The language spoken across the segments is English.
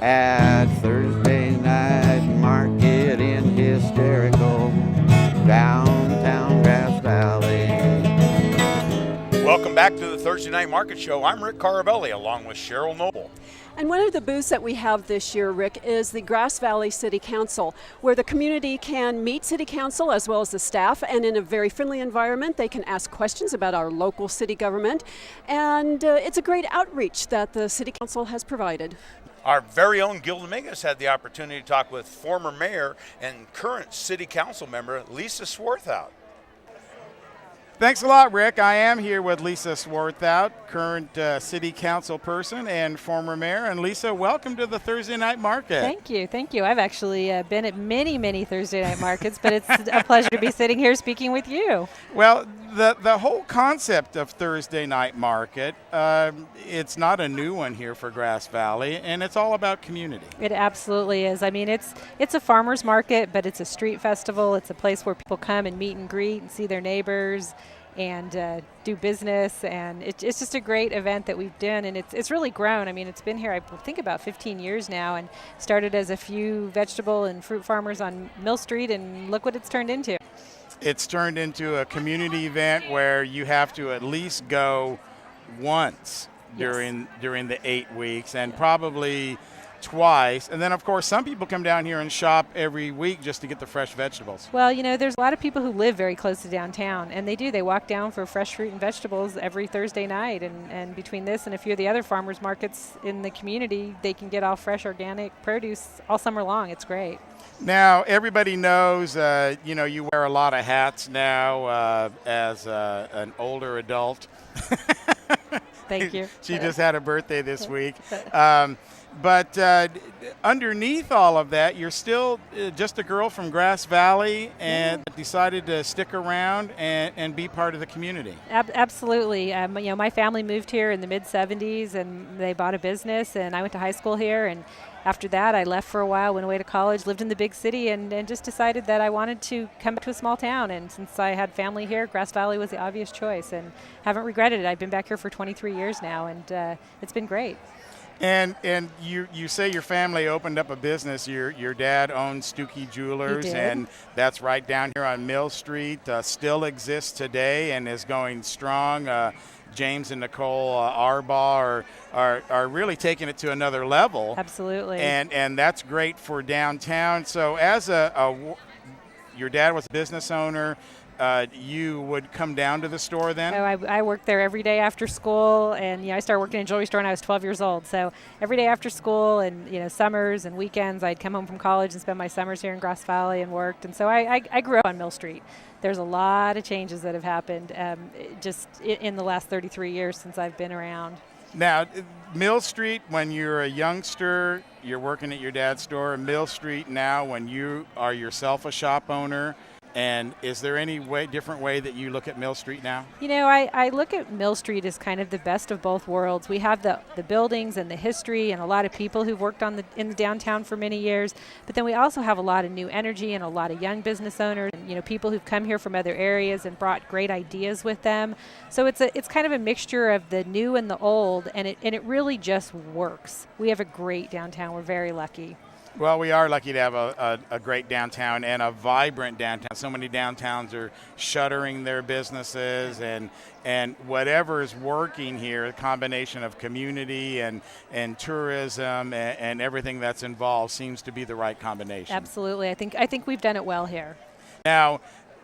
at Thursday night market in hysterical downtown Grass Valley. Welcome back to the Thursday Night Market Show. I'm Rick Caravelli along with Cheryl Noble. And one of the booths that we have this year, Rick, is the Grass Valley City Council, where the community can meet City Council as well as the staff, and in a very friendly environment, they can ask questions about our local city government. And it's a great outreach that the City Council has provided. Our very own Gil Dominguez had the opportunity to talk with former mayor and current City Council member Lisa Swarthout. Thanks a lot, Rick. I am here with Lisa Swarthout, current city council person and former mayor. And Lisa, welcome to the Thursday Night Market. Thank you. I've actually been at many Thursday night markets, but it's a pleasure to be sitting here speaking with you. Well, the whole concept of Thursday Night Market, it's not a new one here for Grass Valley, and it's all about community. It absolutely is. I mean, it's a farmer's market, but it's a street festival. It's a place where people come and meet and greet and see their neighbors and do business, and it's just a great event that we've done, and it's really grown. I mean, it's been here, I think, about 15 years now, and started as a few vegetable and fruit farmers on Mill Street, and look what it's turned into. It's turned into a community event where you have to at least go once during the 8 weeks, and probably twice. And then, of course, some people come down here and shop every week just to get the fresh vegetables. Well, you know, there's a lot of people who live very close to downtown, and they walk down for fresh fruit and vegetables every Thursday night. And between this and a few of the other farmers markets in the community, they can get all fresh organic produce all summer long. It's great. Now, everybody knows, you wear a lot of hats now as an older adult. Thank you. She just had a birthday this week. But underneath all of that, you're still just a girl from Grass Valley and decided to stick around and be part of the community. Absolutely. My family moved here in the mid-'70s, and they bought a business, and I went to high school here. And after that, I left for a while, went away to college, lived in the big city, and just decided that I wanted to come back to a small town. And since I had family here, Grass Valley was the obvious choice, and haven't regretted it. I've been back here for 23 years now, and it's been great. And you say your family opened up a business. Your dad owned Stuckey Jewelers, and that's right down here on Mill Street. Still exists today and is going strong. James and Nicole Arbaugh are really taking it to another level. Absolutely. And that's great for downtown. So as your dad was a business owner, you would come down to the store then? Oh, I worked there every day after school, and I started working in a jewelry store when I was 12 years old. So every day after school, and summers and weekends, I'd come home from college and spend my summers here in Grass Valley and worked. And so I grew up on Mill Street. There's a lot of changes that have happened just in the last 33 years since I've been around. Now, Mill Street, when you're a youngster, you're working at your dad's store. Mill Street now, when you are yourself a shop owner. And is there any different way that you look at Mill Street now? I look at Mill Street as kind of the best of both worlds. We have the buildings and the history and a lot of people who've worked in the downtown for many years, but then we also have a lot of new energy and a lot of young business owners and people who've come here from other areas and brought great ideas with them. So it's kind of a mixture of the new and the old, and it really just works. We have a great downtown. We're very lucky. Well, we are lucky to have a great downtown and a vibrant downtown. So many downtowns are shuttering their businesses, and whatever is working here, a combination of community and tourism and everything that's involved seems to be the right combination. Absolutely. I think we've done it well here. Now,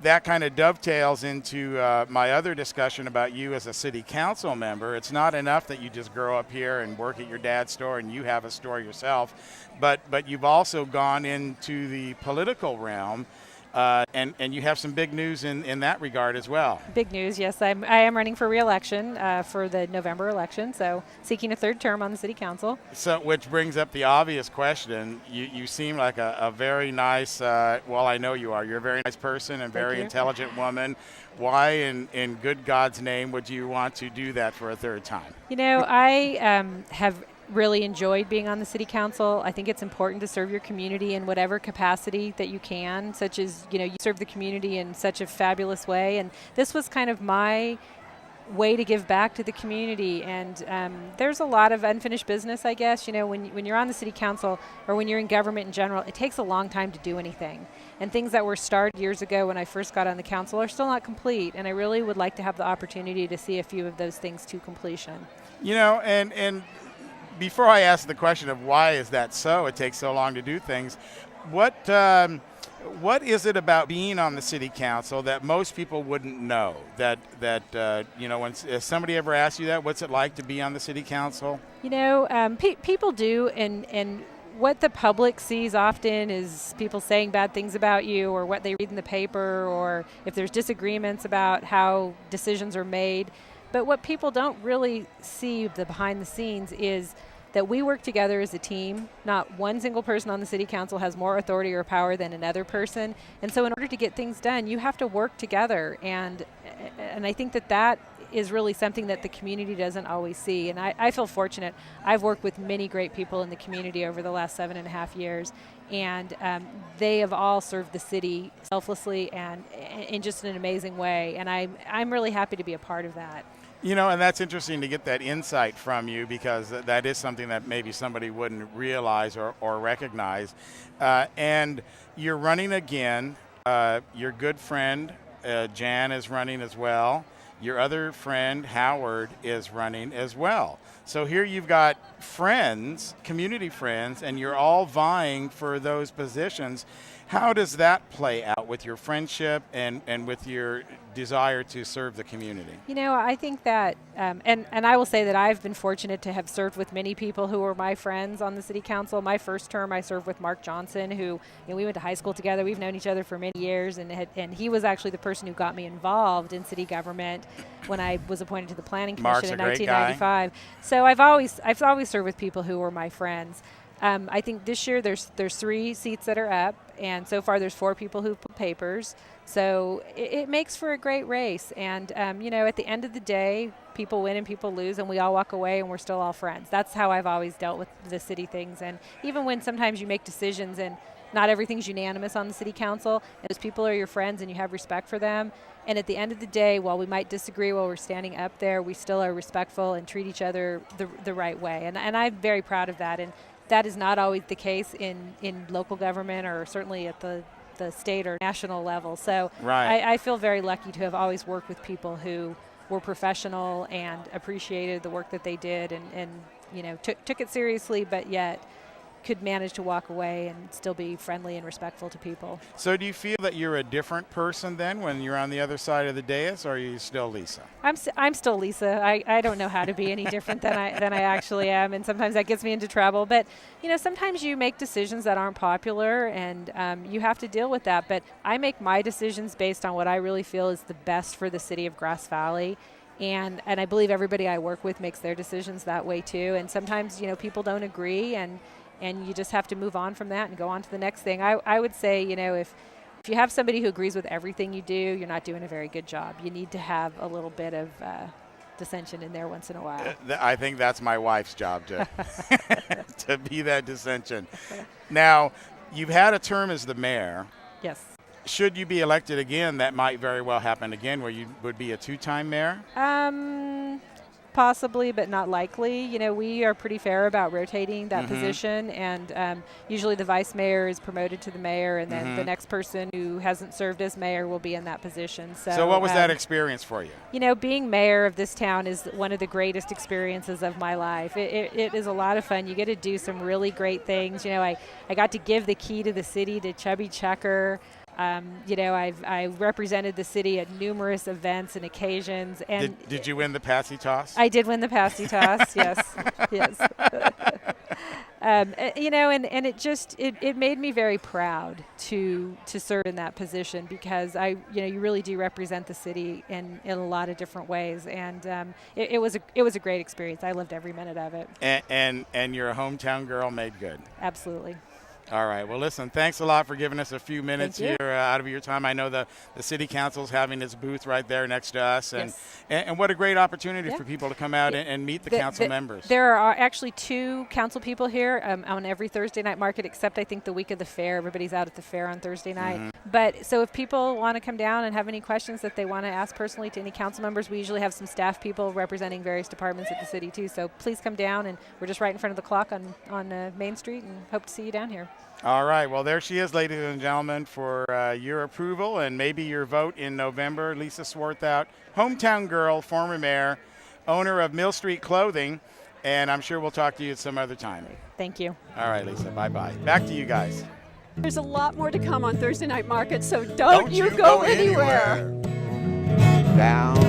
that kind of dovetails into my other discussion about you as a city council member. It's not enough that you just grow up here and work at your dad's store and you have a store yourself, but you've also gone into the political realm, and you have some big news in that regard as well. Big news, yes. I am running for re-election for the November election, so seeking a third term on the city council. So, which brings up the obvious question. You seem like a very nice, well, I know you are. You're a very nice person and very intelligent woman. Why in good God's name would you want to do that for a third time? I have really enjoyed being on the city council. I think it's important to serve your community in whatever capacity that you can, such as, you serve the community in such a fabulous way. And this was kind of my way to give back to the community. And there's a lot of unfinished business, I guess. You know, when you're on the city council or when you're in government in general, it takes a long time to do anything. And things that were started years ago when I first got on the council are still not complete. And I really would like to have the opportunity to see a few of those things to completion. You know, and before I ask the question of why is that so, it takes so long to do things, what is it about being on the city council that most people wouldn't know? That you know, if somebody ever asks you that, what's it like to be on the city council? You know, people do, and what the public sees often is people saying bad things about you, or what they read in the paper, or if there's disagreements about how decisions are made. But what people don't really see, the behind the scenes, is that we work together as a team. Not one single person on the city council has more authority or power than another person. And so in order to get things done, you have to work together. And I think that is really something that the community doesn't always see. And I feel fortunate. I've worked with many great people in the community over the last 7.5 years. And they have all served the city selflessly and in just an amazing way. And I'm really happy to be a part of that. You know, and that's interesting to get that insight from you, because that is something that maybe somebody wouldn't realize or recognize. And you're running again. Your good friend, Jan, is running as well. Your other friend, Howard, is running as well. So here you've got friends, community friends, and you're all vying for those positions. How does that play out with your friendship and with your desire to serve the community? You know, I think that, and I will say that I've been fortunate to have served with many people who were my friends on the city council. My first term, I served with Mark Johnson, who, you know, we went to high school together. We've known each other for many years, and he was actually the person who got me involved in city government when I was appointed to the Planning Commission in 1995. So I've always served with people who were my friends. I think this year there's 3 seats that are up, and so far there's 4 people who've put papers. So it makes for a great race. And, you know, at the end of the day, people win and people lose, and we all walk away and we're still all friends. That's how I've always dealt with the city things. And even when sometimes you make decisions and not everything's unanimous on the city council, and those people are your friends and you have respect for them. And at the end of the day, while we might disagree while we're standing up there, we still are respectful and treat each other the right way. And I'm very proud of that. And that is not always the case in local government, or certainly at the state or national level. So right. I feel very lucky to have always worked with people who were professional and appreciated the work that they did, and you know, took it seriously, but yet could manage to walk away and still be friendly and respectful to people. So do you feel that you're a different person then when you're on the other side of the dais, or are you still Lisa? I'm still Lisa. I don't know how to be any different than I actually am, and sometimes that gets me into trouble. But you know, sometimes you make decisions that aren't popular, and you have to deal with that. But I make my decisions based on what I really feel is the best for the city of Grass Valley. And I believe everybody I work with makes their decisions that way too. And sometimes, you know, people don't agree, and you just have to move on from that and go on to the next thing. I would say, you know, if you have somebody who agrees with everything you do, you're not doing a very good job. You need to have a little bit of dissension in there once in a while. I think that's my wife's job to to be that dissension. Now, you've had a term as the mayor. Yes. Should you be elected again, that might very well happen again, where you would be a 2-time mayor? Possibly, but not likely. You know, we are pretty fair about rotating that position, and usually the vice mayor is promoted to the mayor, and then the next person who hasn't served as mayor will be in that position. So what was that experience for you? You know, being mayor of this town is one of the greatest experiences of my life. It is a lot of fun. You get to do some really great things. You know, I got to give the key to the city to Chubby Checker. You know, I represented the city at numerous events and occasions. And did you win the Passy Toss? I did win the Passy Toss. Yes, yes. You know, and it made me very proud to serve in that position, because you really do represent the city in a lot of different ways, and it was a great experience. I loved every minute of it. And you're a hometown girl made good. Absolutely. All right. Well, listen, thanks a lot for giving us a few minutes Thank here you. out of your time. I know the city council's having its booth right there next to us. And, Yes. and what a great opportunity Yeah. for people to come out and meet the council members. There are actually 2 council people here on every Thursday night market, except I think the week of the fair. Everybody's out at the fair on Thursday night. Mm-hmm. But so if people want to come down and have any questions that they want to ask personally to any council members, we usually have some staff people representing various departments at the city too. So please come down, and we're just right in front of the clock on Main Street, and hope to see you down here. All right. Well, there she is, ladies and gentlemen, for your approval and maybe your vote in November. Lisa Swarthout, hometown girl, former mayor, owner of Mill Street Clothing, and I'm sure we'll talk to you at some other time. Thank you. All right, Lisa. Bye-bye. Back to you guys. There's a lot more to come on Thursday Night Market, so don't you go go anywhere. Down